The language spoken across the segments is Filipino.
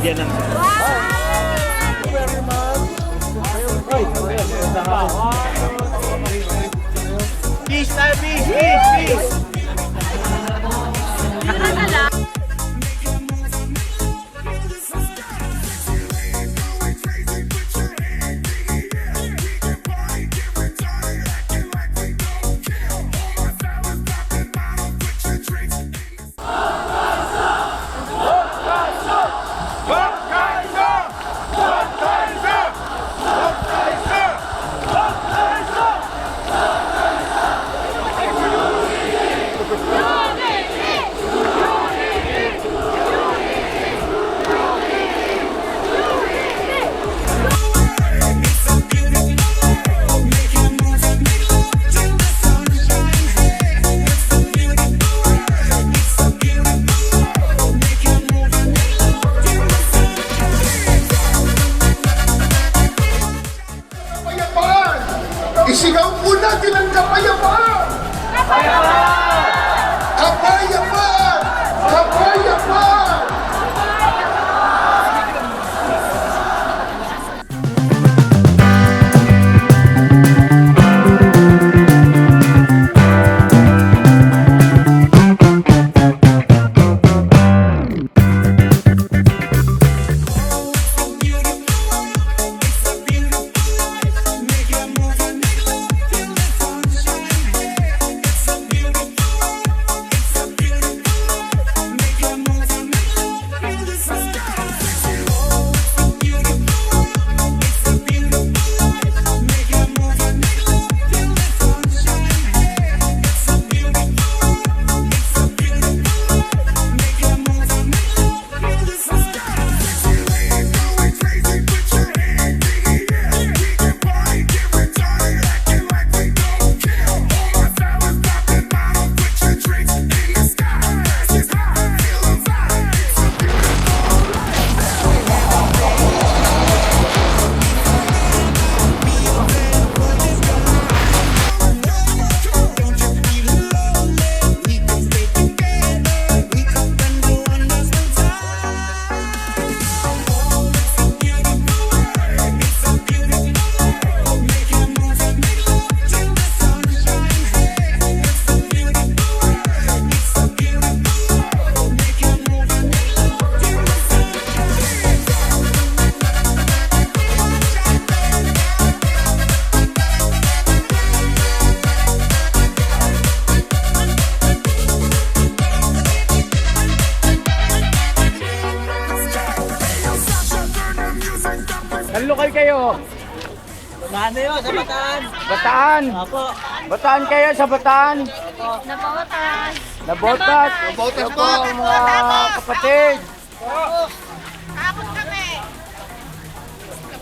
bigyan ng... Peace tayo, peace. Isigaw po natin ang kapayapaan! Kapayapaan! Kapayapaan! Kapayapaan! Saan lokal kayo? Bataan na yun, sa Bataan. Bataan? Opo. Bataan kayo sa Bataan? Nabotas. Nabotas? Nabotas po mga kapatid. Tapos kami.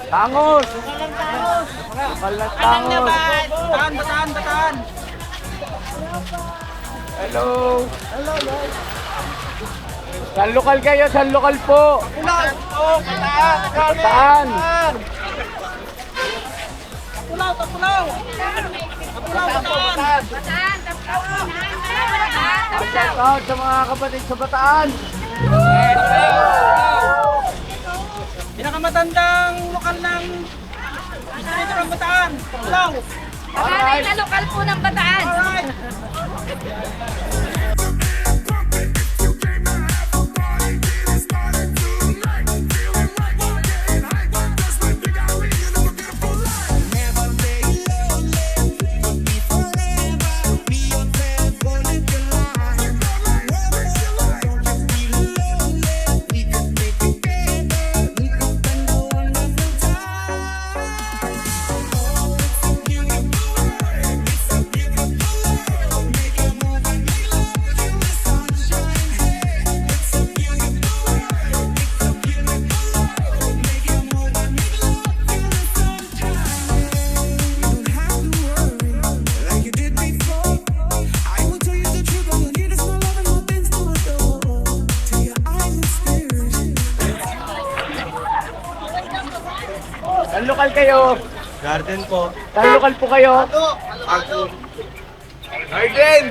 Tangos. Tangos. Lokal na Anong Tangos. naman? Bataan. Hello. Saan lokal kayo? Saan lokal po? Bataan. Tapulaw. Bataan. Shout out sa mga kapatid sa Bataan. Pinakamatandang lokal ng distrito ng Bataan. Tapulaw. Panganay na lokal po ng Bataan. Alright. Saan lokal kayo? Garden po. Saan lokal po kayo? Garden!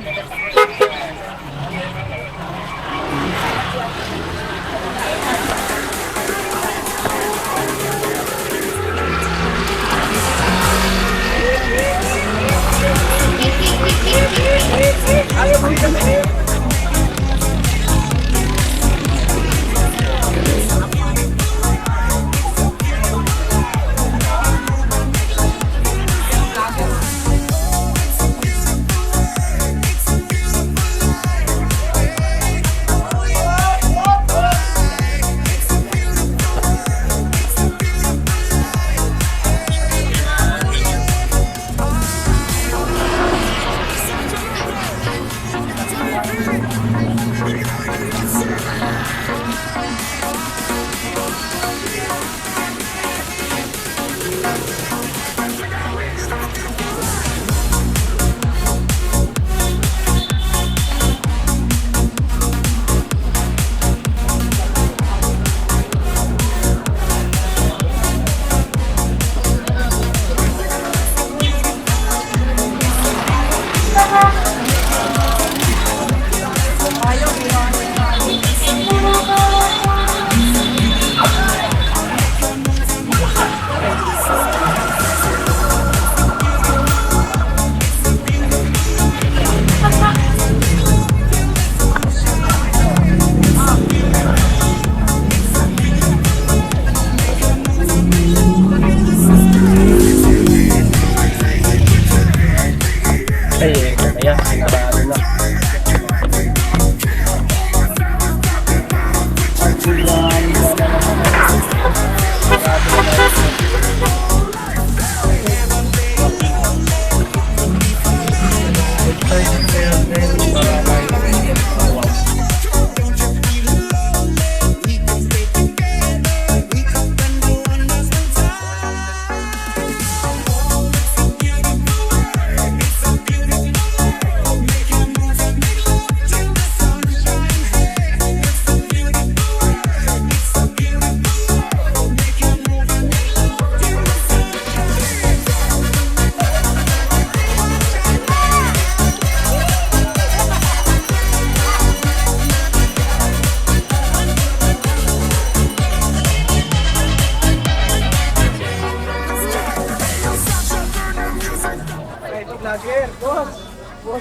Ayan, sinabado na.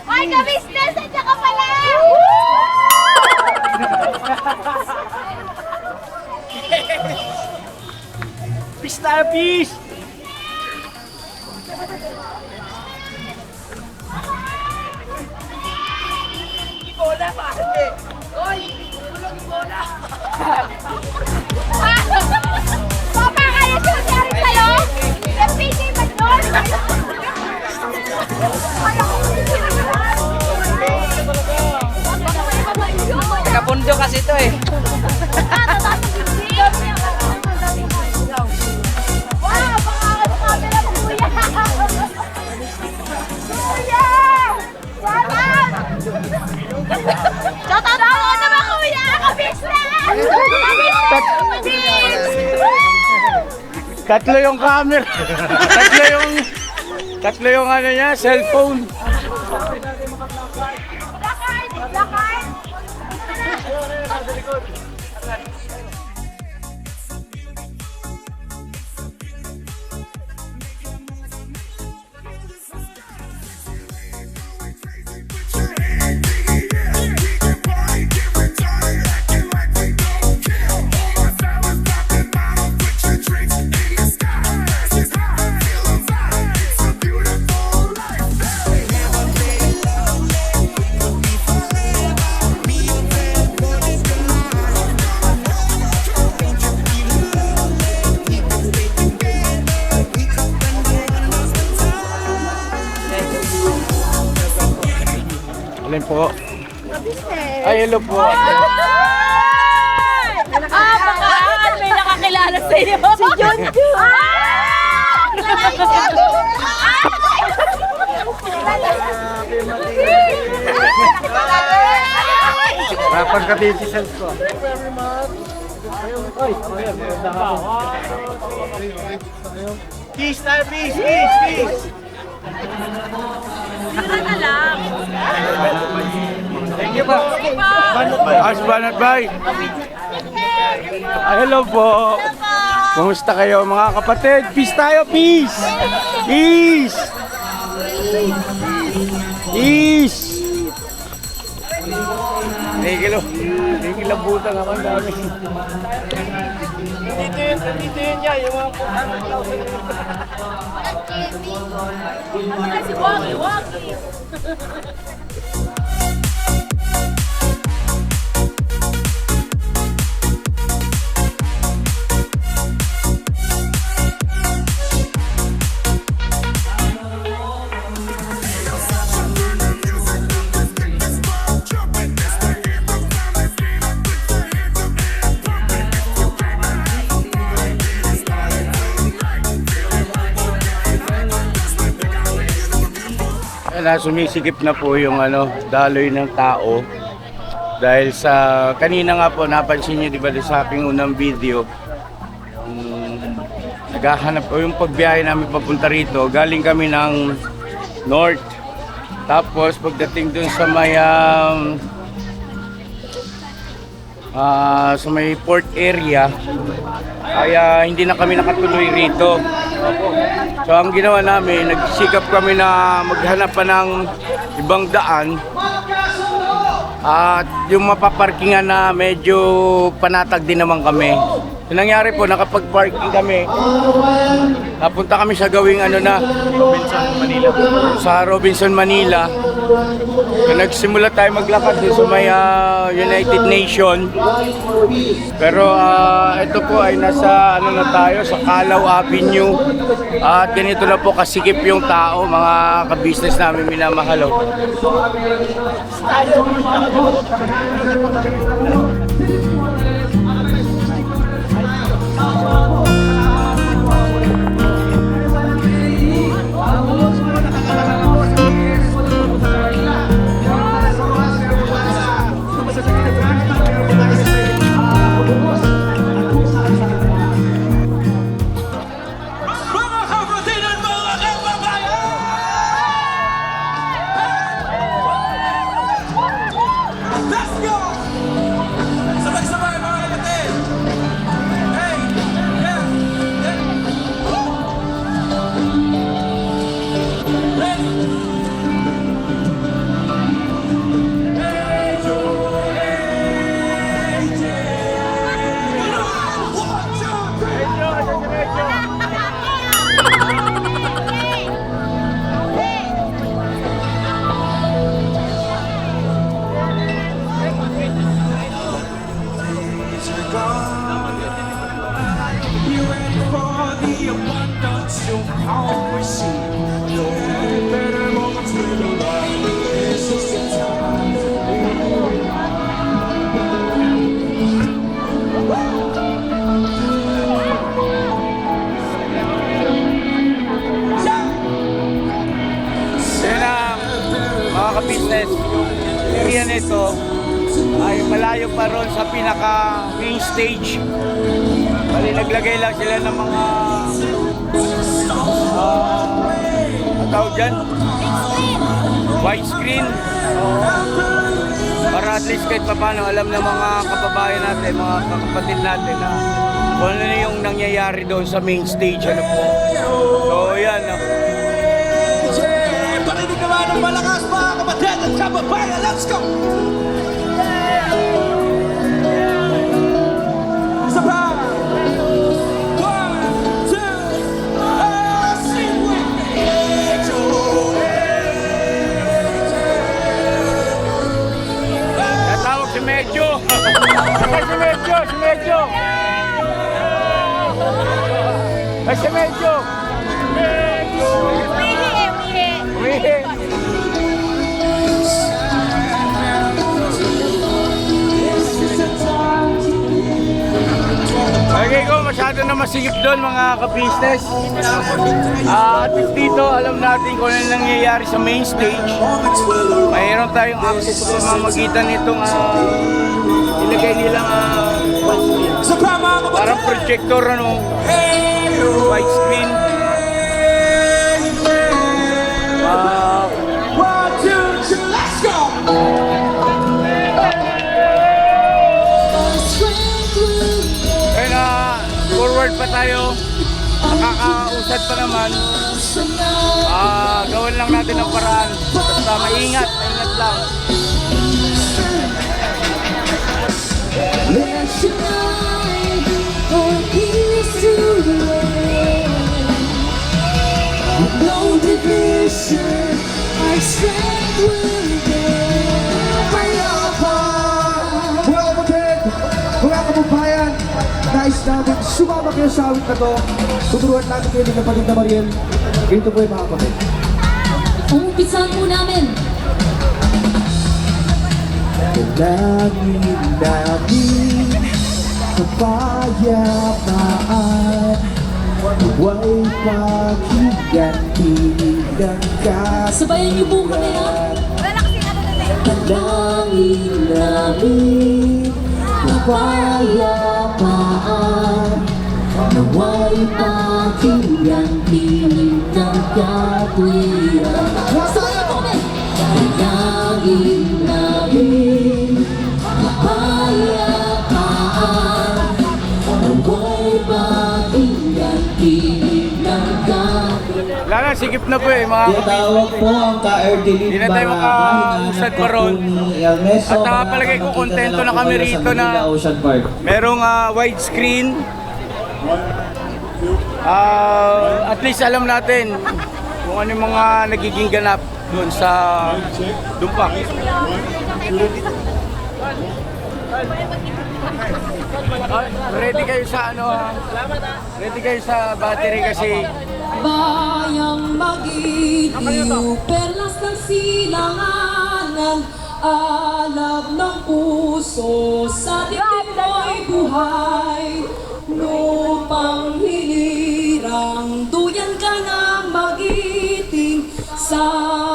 Ay, ka-business! Andiyan ka pala! Peace tayo, peace! Bola, pare! Hoy! Tulog yung bola! Papa, kaya siya nangyari sa'yo? FPJ ba yun? Nakapundo kasi ito eh. Wow, pangakas camera mo, kuya! Kuya! Shout out! Shout out ako naman, kuya! Ka-business! Ka-business! Tatlo yung camera. Tatlo yung ano niya, cellphone. Lakay! Lakay! Alin po? Ay, hello po. Baka may nakakilala sa iyo. Si Junjun. Rapang ka-business ko. Peace tayo, peace, peace, peace. Thank you po. Banat Bay. Hello po. Kumusta kayo mga kapatid? Peace tayo, peace. Peace. Peace. Nakikilabutan ako ang dami. Dito yun niya, yung mga 400,000. Si Wagi, Wagi. Sumisikip na po yung daloy ng tao dahil sa kanina nga po napansin niyo, di ba, sa aking unang video, naghahanap po yung pagbiyahe namin papunta rito. Galing kami ng north, tapos pagdating dun sa may port area, kaya hindi na kami nakatuloy rito. So ang ginawa namin, nagsikap kami na maghanap pa ng ibang daan at yung mapaparkingan na medyo panatag din naman kami. Yung nangyari po, nakapag-parking kami. Napunta kami sa gawing Robinson, Manila. Sa Robinson, Manila. So, nagsimula tayo maglakad doon sa may United Nation. Pero ito po ay nasa na tayo sa Calao Avenue. At ganito na po kasikip yung tao, mga ka-business namin minamahalaw. Mga kapatid at mga kababayan! Let's go! Sabay-sabay mga kapatid! Hey! Yeah! Yeah! Ready? Hey, Joe! Hey, Jay! One, two, three! You ready for the abundance you'll always see? No better moments with the light. This is the time. Yan mga ka-business, yung area nito ay malayo pa ron sa pinaka main stage. Bali naglagay lang sila ng mga ang tawag dyan? Widescreen. Para at least kahit pa paano alam ng mga kababayan natin, mga kapatid natin na kung ano yung nangyayari doon sa main stage. Ano po. So yan. Parinig naman ng malakas mga kapatid at kababayan. Let's go! Isa pa! One, two, sing with me! Natawag si Medyo. Si Medyo, si Medyo. Ay, si Medyo. Medyo. Umihi. Okay ko, masyado na masigip doon mga ka-business. At dito, alam natin kung ano nangyayari sa main stage. Mayroon tayong access sa pamamagitan nitong ilagay nilang Isa pa mga kapatid! parang projector, widescreen. One, two, three, let's go! Forward pa tayo. Nakakausad pa naman. Gawin lang natin ang paraan. Basta maingat lang. No division, our strength will Mga kapatid, mga kababayan, nais namin sumama kayo sa awit na to. Tuturuan natin kayo ng kapatid na Mariel. Ganito po yung mga kapatid. Umpisan po namin. Dalangin namin kapayapaan, huwag pakiganti ng Sabayan niyo po kami ha. Dalangin namin kapayapaan, nawa'y pakiganti ng katwiran. Sabayan po kami. Dalangin namin kapayapaan, nawa'y pakiganti ng katwiran. Wala na, sigip na po mga Tinatawag po ang ka-Erdeline Hindi na tayo makausad pa ron. At palagay ko kontento na kami rito na Ocean Park. merong widescreen At least alam natin kung ano yung mga nagiging ganap doon sa Dumpak. Ready kayo sa ano? Ready kayo sa battery kasi Bayang mag-itiw, perlas ng silanganan, alab ng puso, sa dibdib mo'y buhay. Lupang hinirang, duyan ka na magiting, sa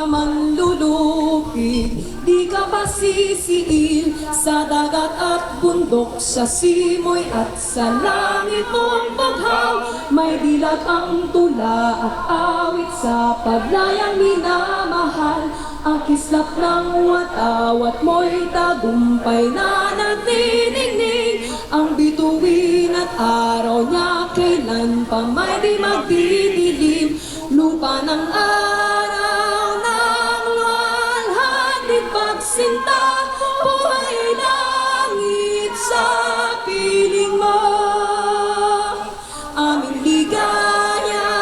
manlulupig, di ka ba sisiil, sa dagat at bundok, sa simoy at sa langit mong baghaw. May dilag ang tula at awit sa paglayang minamahal. Ang kislap ng watawat mo'y tagumpay na nagniningning. Ang bituin at araw niya kailan pa may di magdidilim. Lupa ng araw ng luwalhati pagsinta, buhay langit sa piling mo. Aming ligaya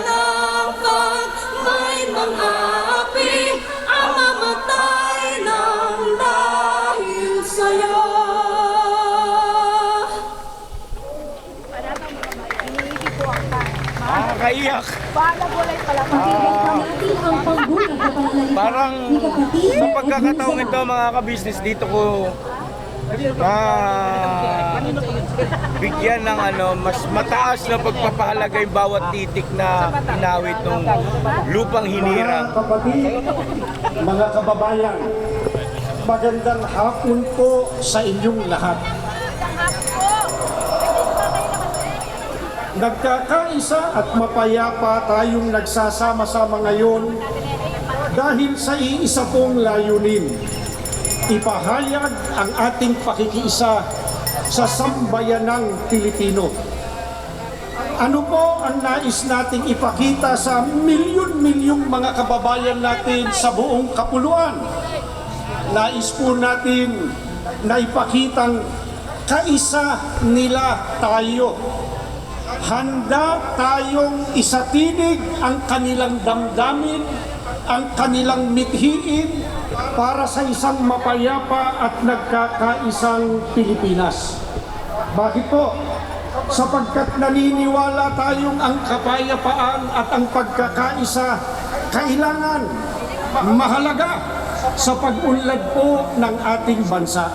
ng pagmay mga api, ang mamatay ng dahil sa'yo. nakakaiyak. Natin ang pagbulag na pananalita Parang ni kapatid sa na pagkakataong Edwin ito mga ka-business dito ko bigyan ng mas mataas na pagpapahalaga yung bawat titik na inawit ng lupang hinirang. Mga kapatid, mga kababayan, magandang hapon po sa inyong lahat. Nagkakaisa at mapayapa tayong nagsasama-sama ngayon dahil sa iisa pong layunin. Ipahayag ang ating pakikiisa sa sambayanang Pilipino. Ano po ang nais nating ipakita sa milyon-milyong mga kababayan natin sa buong kapuluan? Nais po natin na ipakitang kaisa nila tayo. Handa tayong isatinig ang kanilang damdamin, ang kanilang mithiin para sa isang mapayapa at nagkakaisang Pilipinas. Bakit po? Sapagkat naniniwala tayong ang kapayapaan at ang pagkakaisa kailangan, mahalaga sa pag-unlad po ng ating bansa.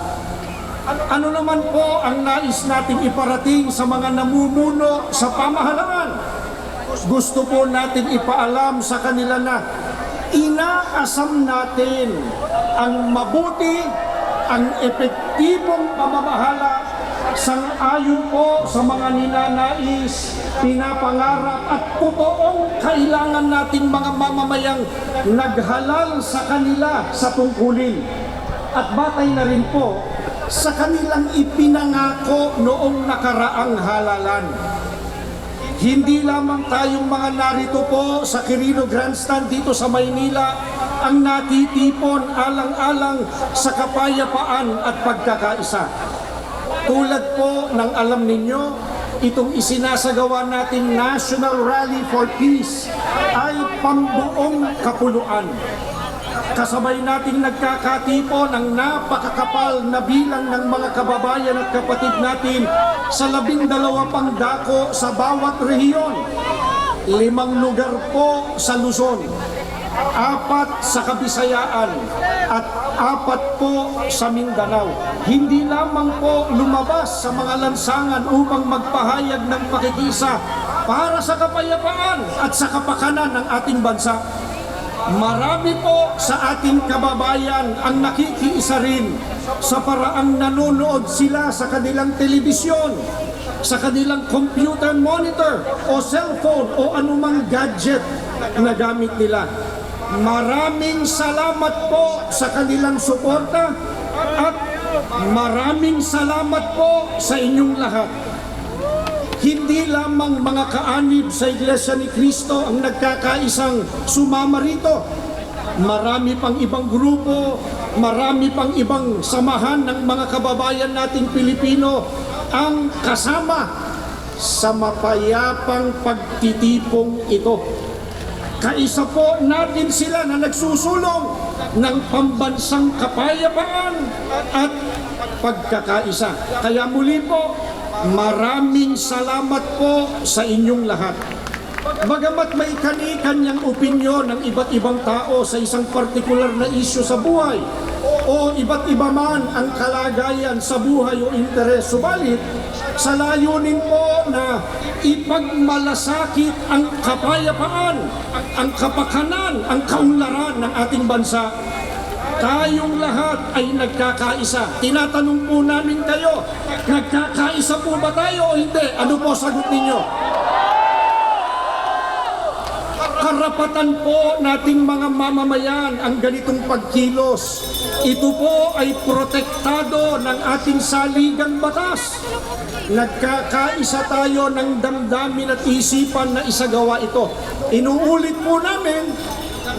Ano naman po ang nais nating iparating sa mga namumuno sa pamahalaan? Gusto po nating ipaalam sa kanila na inaasam natin ang mabuti, ang epektibong pamamahala sang-ayon po sa mga ninanais, pinapangarap at totoong kailangan nating mga mamamayang naghalal sa kanila sa tungkulin. At batay na rin po sa kanilang ipinangako noong nakaraang halalan. Hindi lamang tayong mga narito po sa Quirino Grandstand dito sa Maynila ang natitipon alang-alang sa kapayapaan at pagkakaisa. Tulad po ng alam ninyo, itong isinasagawa nating National Rally for Peace ay pambuong kapuluan. Kasabay nating nagkakatipo ng napakakapal na bilang ng mga kababayan at kapatid natin sa 12 pang dako sa bawat rehiyon. 5 lugar po sa Luzon, 4 sa Kabisayaan at 4 po sa Mindanao. Hindi lamang po lumabas sa mga lansangan upang magpahayag ng pakikisa para sa kapayapaan at sa kapakanan ng ating bansa. Marami po sa ating kababayan ang nakikiisa rin sa paraang nanonood sila sa kanilang telebisyon, sa kanilang computer monitor o cellphone o anumang gadget na gamit nila. Maraming salamat po sa kanilang suporta at maraming salamat po sa inyong lahat. Hindi lamang mga kaanib sa Iglesia ni Cristo ang nagkakaisang sumama rito. Marami pang ibang grupo, marami pang ibang samahan ng mga kababayan nating Pilipino ang kasama sa mapayapang pagtitipong ito. Kaisa po natin sila na nagsusulong ng pambansang kapayapaan at pagkakaisa. Kaya muli po, maraming salamat po sa inyong lahat. Bagamat may kani-kanyang opinyon ng iba't ibang tao sa isang partikular na isyu sa buhay o iba't iba man ang kalagayan sa buhay o interes, subalit sa layunin po na ipagmalasakit ang kapayapaan, ang kapakanan, ang kaunlaran ng ating bansa, tayong lahat ay nagkakaisa. Tinatanong po namin kayo, nagkakaisa po ba tayo o hindi? Ano po sagot ninyo? Karapatan po nating mga mamamayan ang ganitong pagkilos. Ito po ay protektado ng ating saligang batas. Nagkakaisa tayo ng damdamin at isipan na isagawa ito. Inuulit po namin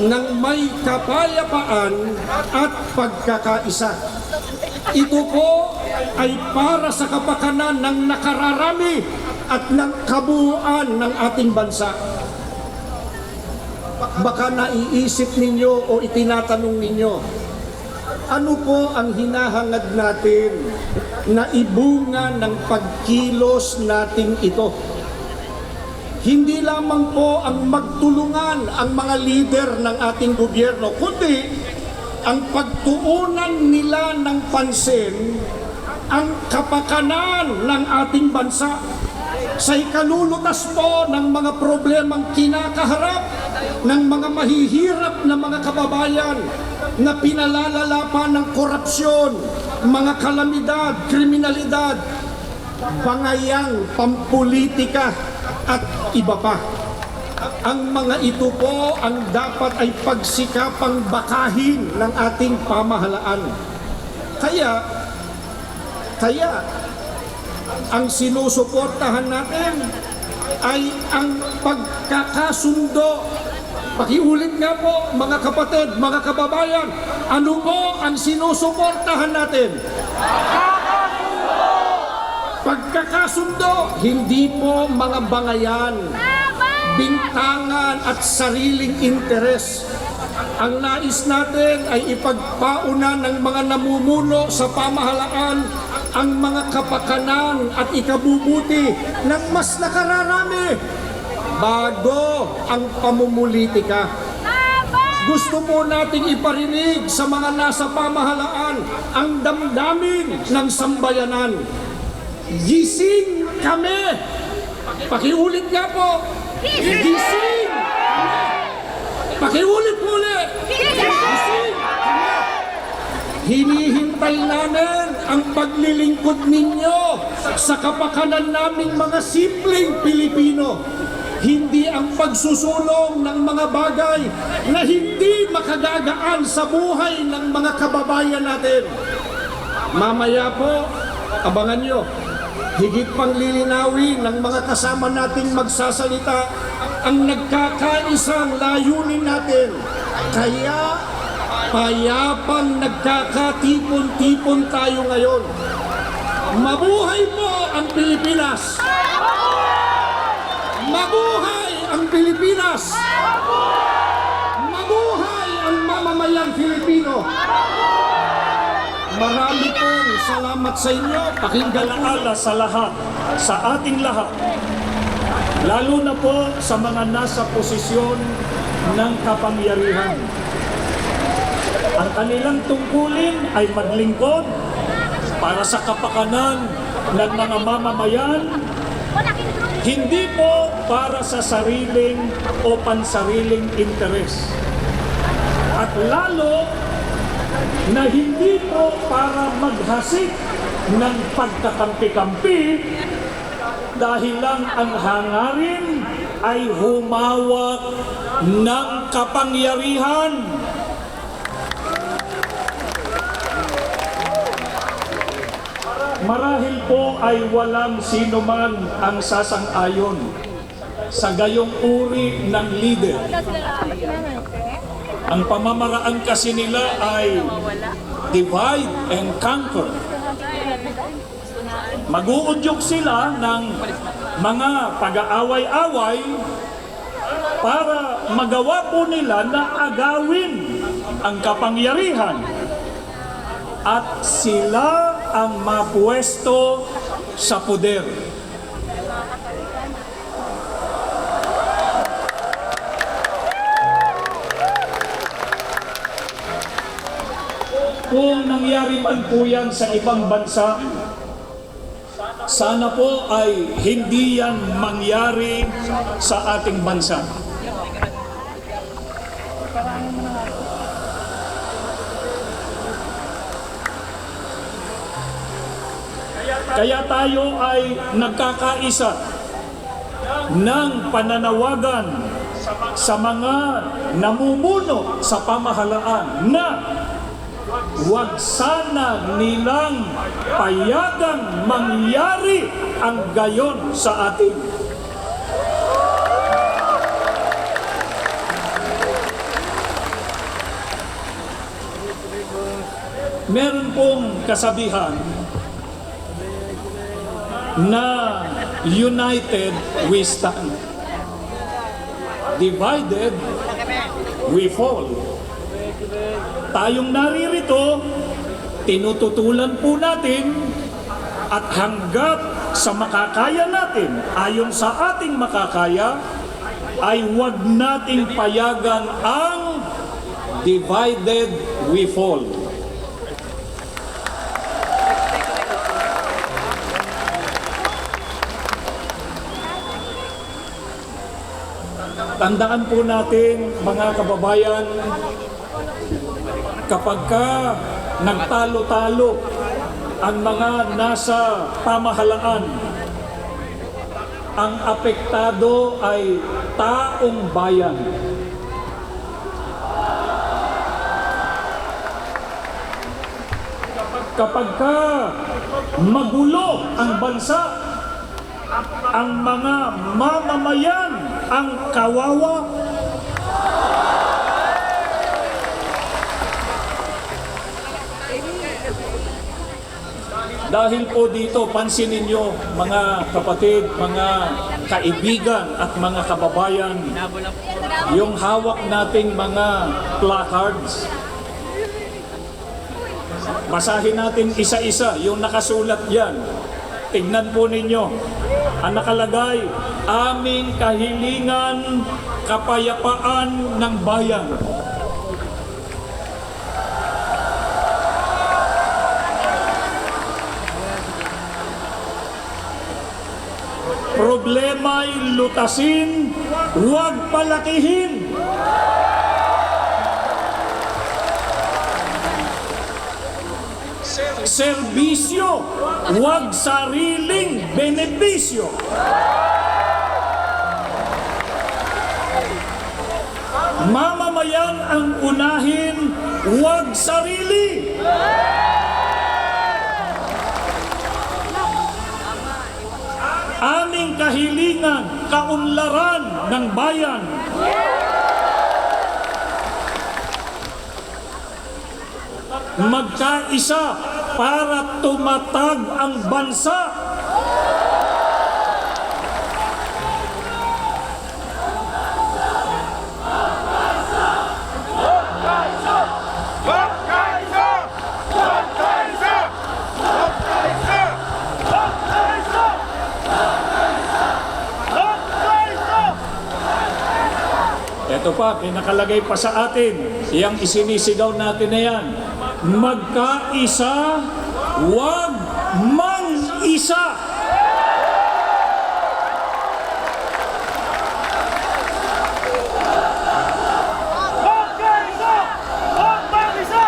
ng may kapayapaan at pagkakaisa. Ito po ay para sa kapakanan ng nakararami at ng kabuuan ng ating bansa. Baka naiisip ninyo o itinatanong ninyo, ano po ang hinahangad natin na ibunga ng pagkilos natin ito? Hindi lamang po ang magtulungan ang mga lider ng ating gobyerno, kundi ang pagtuunan nila ng pansin ang kapakanan ng ating bansa sa ikalulutas po ng mga problemang kinakaharap ng mga mahihirap na mga kababayan na pinalalala pa ng korupsyon, mga kalamidad, kriminalidad, bangayang pampolitika at iba pa. Ang mga ito po ang dapat ay pagsikapang bakahin ng ating pamahalaan. Kaya ang sinusuportahan natin ay ang pagkakasundo. Pakiulit nga po mga kapatid, mga kababayan, ano po ang sinusuportahan natin? Pagkakasundo, hindi po mga bangayan, bintangan at sariling interes. Ang nais natin ay ipagpauna ng mga namumuno sa pamahalaan ang mga kapakanan at ikabubuti ng mas nakararami bago ang pamumulitika. Gusto po nating iparinig sa mga nasa pamahalaan ang damdamin ng sambayanan. Gising kami! Pakiulit nga po! Gising kami! Pakiulit muli! Gising kami! Hinihintay namin ang paglilingkod ninyo sa kapakanan naming mga simpleng Pilipino. Hindi ang pagsusulong ng mga bagay na hindi makagagaan sa buhay ng mga kababayan natin. Mamaya po, abangan nyo, higit pang lilinawin ng mga kasama nating magsasalita ang nagkakaisang layunin natin. Kaya payapang nagkakatipon-tipon tayo ngayon. Mabuhay po ang Pilipinas! Mabuhay ang Pilipinas! Mabuhay ang mamamayang Pilipino! Marami pong salamat sa inyo. Pakinggan Alaala sa lahat, sa ating lahat, lalo na po sa mga nasa posisyon ng kapangyarihan. Ang kanilang tungkulin ay maglingkod para sa kapakanan ng mga mamamayan, hindi po para sa sariling o pansariling interes. At lalo na hindi po para maghasik ng pagkakampi-kampi dahil lang ang hangarin ay humawak ng kapangyarihan. Marahil po ay walang sino man ang sasang-ayon sa gayong uri ng leader. Ang pamamaraan kasi nila ay divide and conquer. Mag-uudyok sila ng mga pag-aaway-away para magawa po nila na agawin ang kapangyarihan at sila ang mapuesto sa poder. Kung nangyari man po yan sa ibang bansa, sana po ay hindi yan mangyari sa ating bansa. Kaya tayo ay nagkakaisa ng pananawagan sa mga namumuno sa pamahalaan na huwag sana nilang payagang mangyari ang gayon sa atin. Meron pong kasabihan na united we stand, divided we fall. Tayong naririto, tinututulan po natin at hanggat sa makakaya natin, ayon sa ating makakaya, ay huwag nating payagan ang divided we fall. Tandaan po natin, mga kababayan, kapag ka nagtalo-talo ang mga nasa pamahalaan, ang apektado ay taong bayan. Kapag ka magulo ang bansa, ang mga mamamayan ang kawawa. Dahil po dito, pansinin nyo mga kapatid, mga kaibigan at mga kababayan, yung hawak nating mga placards. Basahin natin isa-isa yung nakasulat yan. Tignan po ninyo. Ang nakalagay, aming kahilingan, kapayapaan ng bayan. Problema'y lutasin, huwag palakihin. Serbisyo, huwag sariling benepisyo. Mamamayan ang unahin, huwag sarili. Aming kahilingan, kaunlaran ng bayan. Magkaisa para tumatag ang bansa. Ito pa, pinakalagay pa sa atin, iyang isinisigaw natin na yan. Magkaisa, huwag mang-isa. Magkaisa! Huwag mag-isa!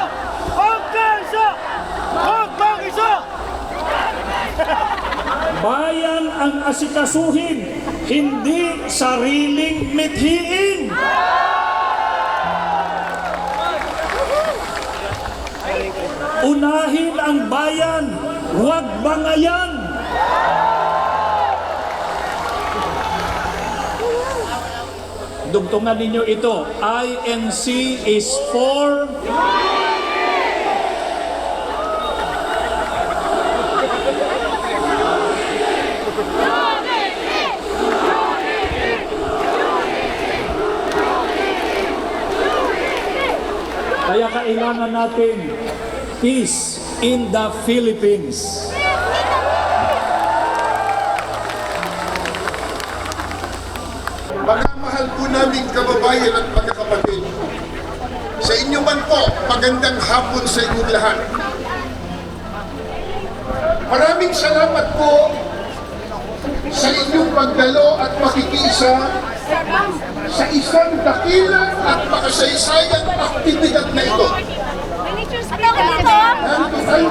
Magkaisa! Huwag mag-isa! Bayan ang asikasuhin, hindi sariling mithiin. Unahin ang bayan, huwag bangayan. Dugtungan ninyo ito, INC is for Unity! kailangan natin peace in the Philippines. Mga mahal po naming kababayan at mga kapatid, sa inyo man po, magandang hapon sa inyong lahat. Maraming salamat po sa inyong pagdalo at pakikiisa sa isang dakilang at makasaysayang aktibidad na ito. Nandito kayo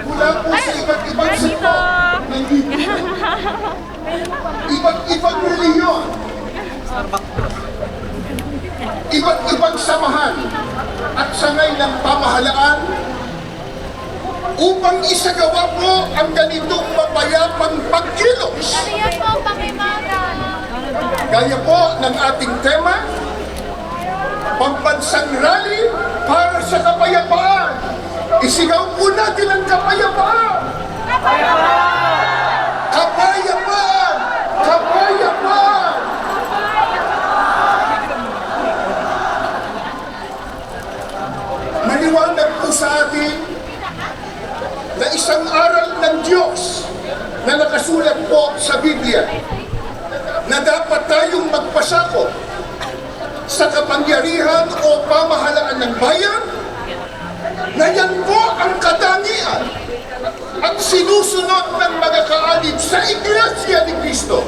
mula po sa iba't ibang sektor ng Biblia, iba't ibang reliyon, iba't ibang samahan at sangay ng pamahalaan upang isagawa po ang ganitong mapayapang pagkilos. Gaya po ng ating tema, pambansang rally para sa kapayapaan. Isigaw po natin ang kapayapaan! Kapayapaan! Kapayapaan! Kapayapaan! Maliwanag po sa atin na isang aral ng Diyos na nakasulat po sa Biblia na dapat tayong magpasakop sa kapangyarihan o pamahalaan ng bayan, na yan po ang katangian at sinusunod ng mga kaalib sa Iglesia ni Cristo.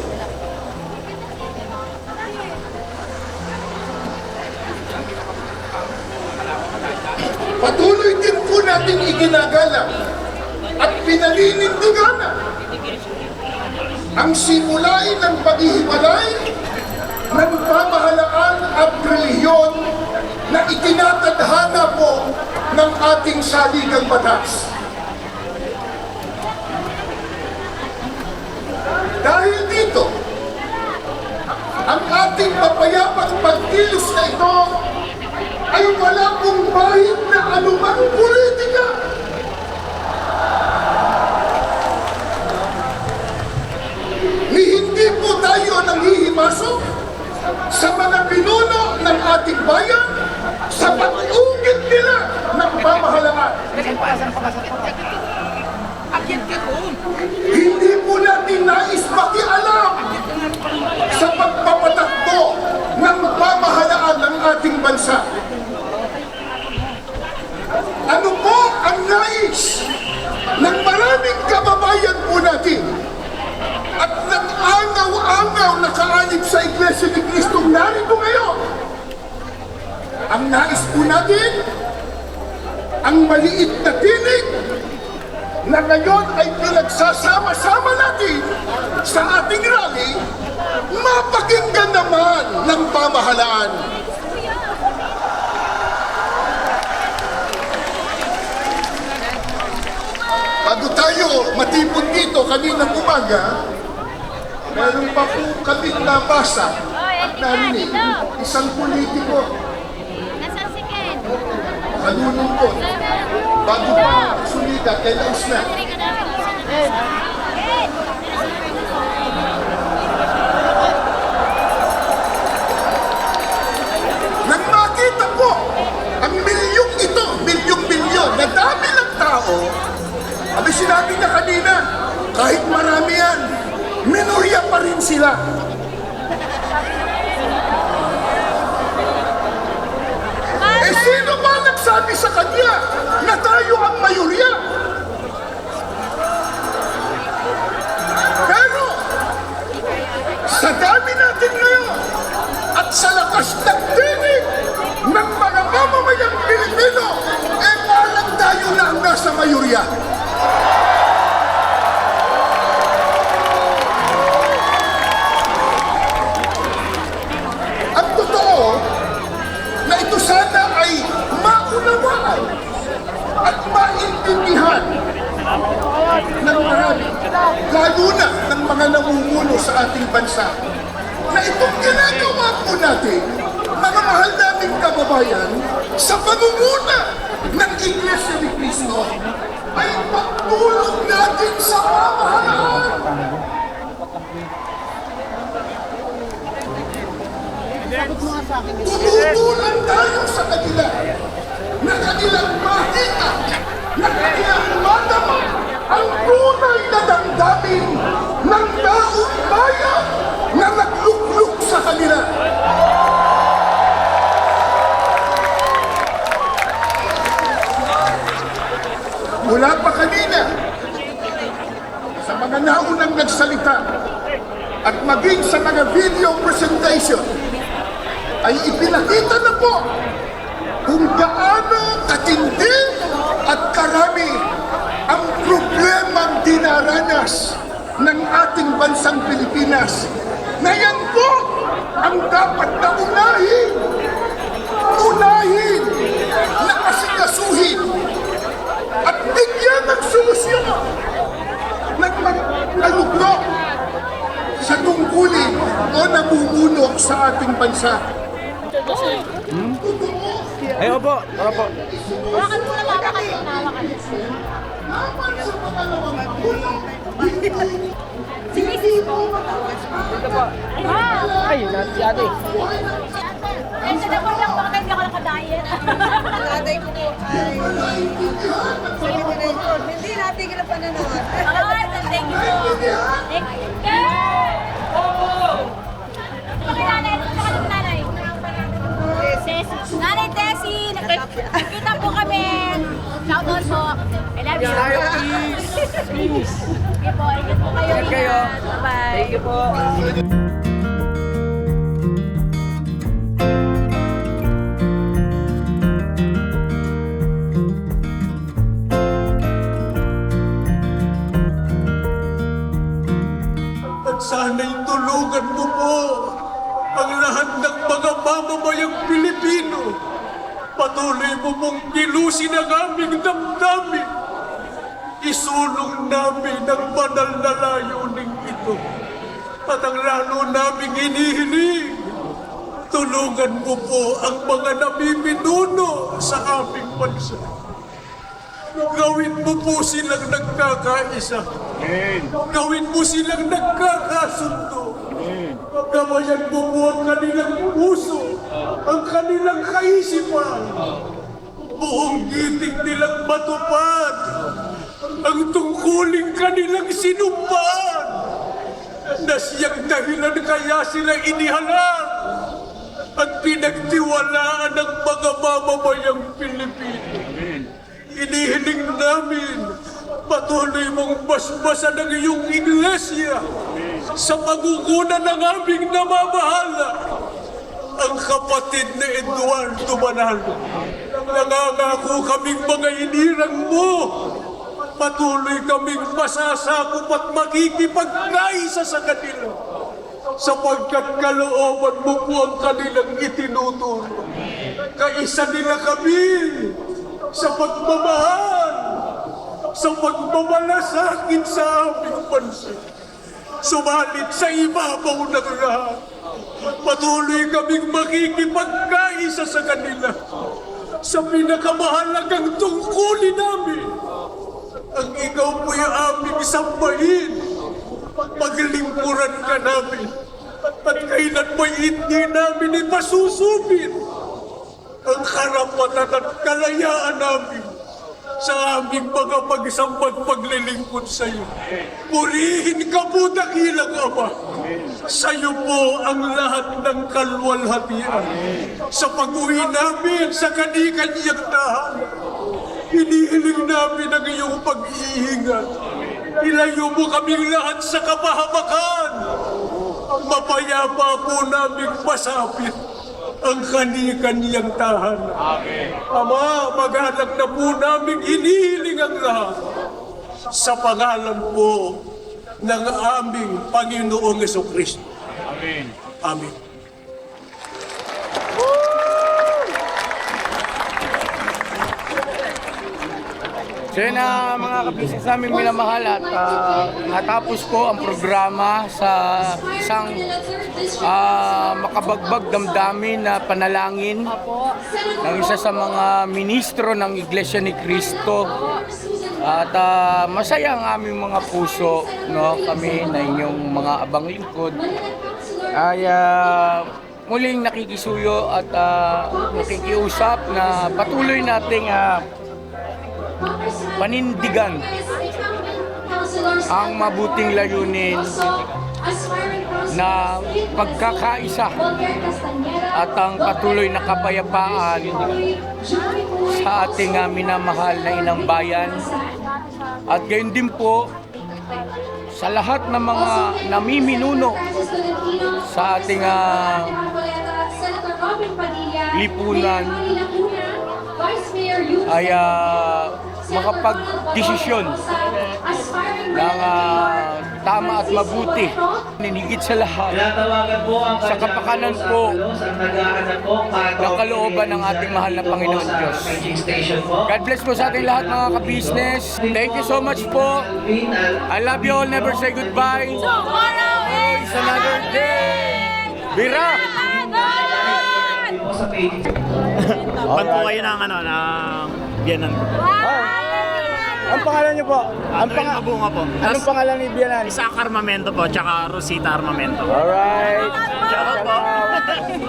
Patuloy din po natin iginagalang at pinaninindigan ang simulain ng paghihiwalay ng pamahalaan at relihiyon na itinatadhana po ng ating saligang batas. Dahil dito, ang ating mapayapang pagkilos na ito ay wala pong bahid na anumang politika. Ni hindi po tayo nanghihimasok sa mga pinuno ng ating bayan sa pag-ugit nila ng pamahalaan. Hindi po natin nais makialam sa pagpapatakbo ng pamahalaan ng ating bansa. Ano po ang nais ng maraming kababayan po natin at ng angaw-angaw na kaanib sa Iglesia ni Cristo narito ngayon? Ang nais po natin, ang maliit na tinig na ngayon ay pinagsasama-sama natin sa ating rally, mapakinggan naman ng pamahalaan. Bago tayo matipon dito kaninang umaga, meron pa po kaming nabasa at narinig isang politiko nalulungkot bago pa sulida kay Laos na. Nang makita po ang milyong ito, milyong-milyon na dami ng tao, abi sinabi niya kanina, kahit marami yan, minorya pa rin sila. Eh sino ba nagsabi sa kanya na tayo ang mayorya? Pero sa dami natin ngayon at sa lakas ng tinig ng mga mamamayang Pilipino, eh parang tayo na ang nasa mayorya. Ang totoo na ito sana ay maunawaan at maintindihan ng marami, lalo na ng mga namumuno sa ating bansa, na itong ginagawa po natin, mga mahal naming kababayan, sa pamumuna ng Iglesia ni Cristo, ay pagtulong natin sa pamahalaan. Tututunan tayo sa kanila na kanilang makita, na kanilang madama ang tunay na damdamin ng taong bayan na naglukluk sa kanila. Mula pa kanina, sa mga naunang nagsalita at maging sa mga video presentation, ay ipinakita na po kung gaano katindi at karami ang problemang dinaranas ng ating bansang Pilipinas, na yan po ang dapat na unahin na asikasuhin at bigyan ng solusyon ng magkalugro sa tungkulin o namumuno sa ating bansa. Ay, opo. Opo. Hawakan mo na, hawakan mo na, hawakan mo. Laban sa pangalawang magulang, Si Mrs. po. Ay, si ate. Ay, sa naman lang, bakit hindi ako nakadiet? Tatay ko po ay hindi natin na pananood. Alright, thank you po. Thank you. Nanay, nanay. Nanay Tessie, nakita po kami. Shout out po. I love you. Please. Okay po, ingat po kayo. Ingat kayo. Bye-bye. Thank you po. At sana'y tulungan mo po ang lahat ng mga mamamayang Pilipino. Patuloy mo mong kilusin ang aming damdamin. Isulong namin ang banal na layunin ito. At ang lalo naming hinihiling, tulungan mo po ang mga namiminuno sa aming bansa. Gawin mo po silang nagkakaisa. Gawin mo silang nagkakasundo. Gabayan mo po ang kanilang puso, ang kanilang kaisipan. Buong giting nilang matupad ang tungkuling kanilang sinumpaan, na siyang dahilan kaya sila inihalang at pinagtiwalaan ng mga mamamayang Pilipino. Inihiling namin patuloy mong basbasan ang iyong iglesia sa paguguna ng aming namamahala, ang kapatid na Eduardo Manalo. Nangangako kaming mga inirang mo, patuloy kaming masasakop at makikipagkaisa sa kanila, sapagkat kalooban mo po ang kanilang itinuturo. Kaisa nila kami sa pagmamahal, sa pagmamalasakit sa aming bansa. Subalit sa ibabaw ng lahat, patuloy kaming makikipagkaisa sa kanila sa pinakamahalagang tungkulin namin. Ang ikaw po'y aming sambahin, paglingkuran ka namin, at kailan mo'y hindi namin ipasusubit ang karapatan at kalayaan namin sa aming mga pagsambat paglilingkod sa iyo. Purihin ka po, dakilang Ama. Sa iyo po ang lahat ng kalwalhatian. Sa pag-uwi namin sa kani-kaniyang tahanan, hinihiling namin ang iyong pag-iingat. Ilayo mo kaming lahat sa kapahamakan. Mapayapa po namin masapit ang kani-kaniyang tahanan. Ama, maghanap na po namin hinihiling ang lahat sa pangalan po ng aming Panginoong Jesucristo. Amen. Amen. So yun na mga kapisas namin minamahal at natapos po ang programa sa isang makabagbag damdamin na panalangin ng isa sa mga ministro ng Iglesia ni Cristo. At masaya ang aming mga puso, no, kami na inyong mga abang lingkod ay muling nakikisuyo at nakikiusap na patuloy nating panindigan ang mabuting layunin na pagkakaisa at ang patuloy na kapayapaan sa ating minamahal na inang bayan. At gayon din po sa lahat ng mga namiminuno sa ating lipunan ay makapag-desisyon ng tama at mabuti. Higit sa lahat, sa kapakanan po ng kalooban ng ating mahal na Panginoon Diyos. God bless po sa ating lahat mga ka-business. Thank you so much po. I love you all. Never say goodbye. Tomorrow is another day. Bira! Ban po kayo ng biyanan ko. Ang pangalan niyo po? Andrel Mabunga po. Anong pangalan ni Bianan? Isaac Armamento po, tsaka Rosita Armamento. Alright. Tsaka po.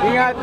Ingat.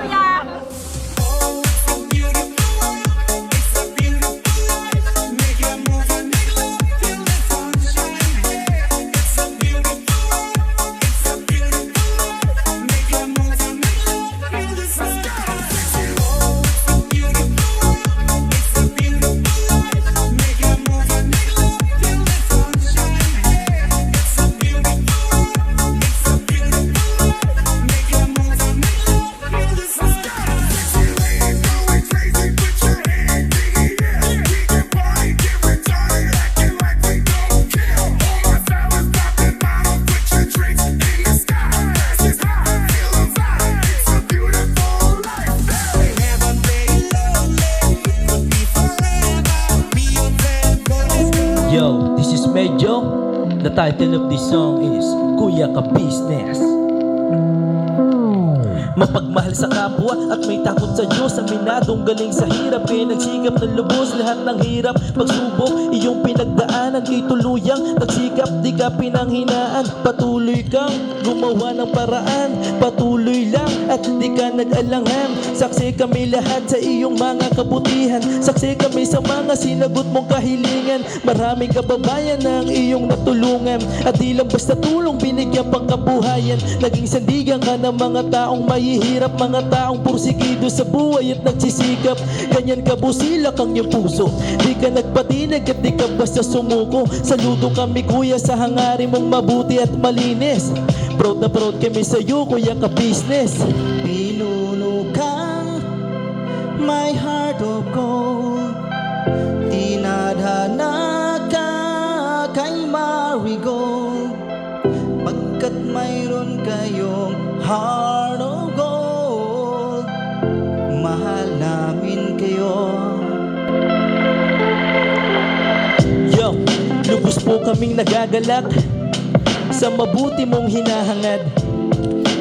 Yo, this is Medyo. The title of this song is Kuya Ka Business. Mapagmahal sa kapwa at may takot sa Diyos. Aminadong galing sa hirap, kaya nagsikap ng lubos lahat ng hirap. Pagsubok, iyong pinagdaanan, kay tuluyang nagsikap, di ka pinanghinaan. Patuloy kang gumawa ng paraan, patuloy lang at di ka nag-alangan. Saksi kami lahat sa iyong mga kabutihan, saksi kami sa mga sinagot mong kahilingan. Maraming kababayan na ang iyong natulungan, at di lang basta tulong, binigyan pang kabuhayan. Naging sandigan ka ng mga taong mahihirap, mga taong pursigido sa buhay at nagsisikap. Ganyan ka busilak ang iyong puso, di ka nagpatinag at di ka basta sumuko. Saludo kami kuya sa hangarin mong mabuti at malinis. Proud na proud kami sa iyo Kuya Ka Business. Pinunukang my heart of gold, tinadhana ka kay marigold, pagkat mayroon kayong heart of gold. Mahal namin kayo. Yo, lubos po kaming nagagalak sa mabuti mong hinahangad.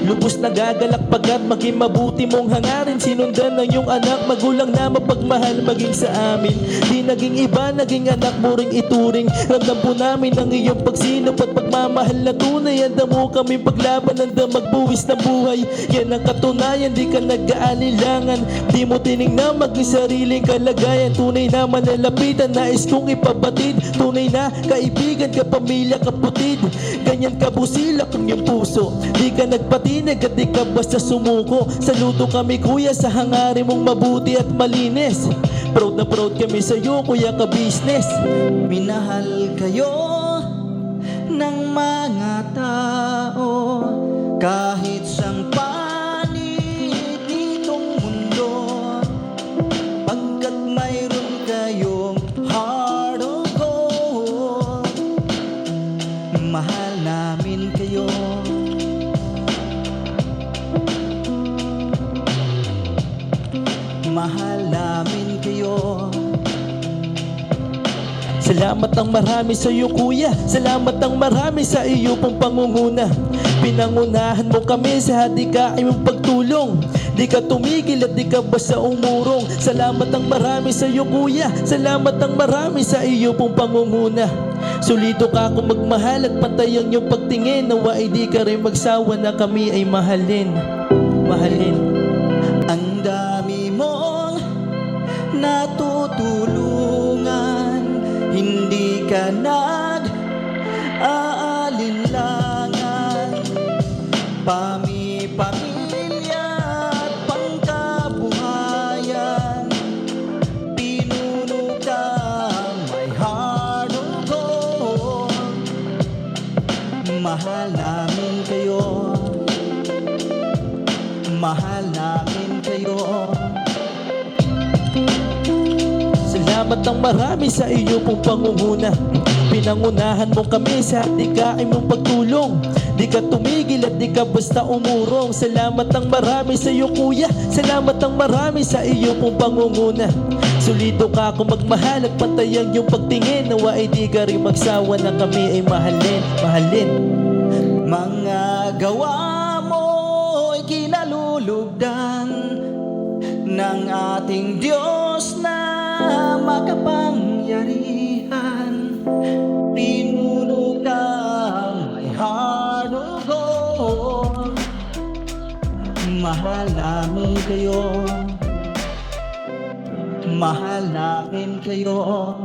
Lubos nagagalak pagkat maging mabuti mong hangarin. Sinundan ng iyong anak, magulang na mapagmahal maging sa amin. Di naging iba, naging anak mo ring ituring. Ramdam po namin ang iyong pagsinop at pagmamahal na tunay. Handa mo kami paglaban, handa magbuwis ng buhay. Yan ang katunayan, di ka nag-aalilangan. Di mo tinignan maging sariling kalagayan. Tunay na manalapitan, nais kong ipabatid. Tunay na kaibigan, kapamilya, kaputid. Ganyan ka busilak ang iyong puso, di ka nagpatinag at di ka basta sumuko. Saludo kami kuya sa hangarin mong mabuti at malinis. Proud na proud kami sa iyo Kuya Ka Business. Minahal kayo ng mga tao kahit sang panig nitong mundo, pagkat mayroon kayong heart of gold. Mahal namin kayo. Mahal namin kayo. Salamat ang marami sa iyo kuya, salamat ang marami sa iyo pong pangunguna. Pinangunahan mo kami sa hadikain mong pagtulong, di ka tumigil at di ka basta umurong. Salamat ang marami sa iyo kuya, salamat ang marami sa iyo pong pangunguna. Solido ka kung magmahal at pantay ang iyong pagtingin, nawa ay di ka rin magsawa na kami ay mahalin. mahalin. Ang dami mong natutulungan, hindi ka nag-aalinlangan. Pamilya at pangkabuhayan, pinuno ka may heart of gold. Mahal namin kayo, mahal namin kayo. Salamat ng marami sa iyo pong pangunguna. Pinangunahan mo kami sa dikain mong pagtulong. Di ka tumigil at di ka basta umurong. Salamat ng marami sa iyo kuya, salamat ng marami sa iyo pong pangunguna. Solido ka kung magmahal at pantayang yung pagtingin. Nawa ay di ka rin magsawa na kami ay mahalin, mahalin. Mga gawa mo'y kinalulugdan ng ating Diyos na makapangyarihan. Pinuno ka may heart of gold. Mahal namin kayo, mahal namin kayo.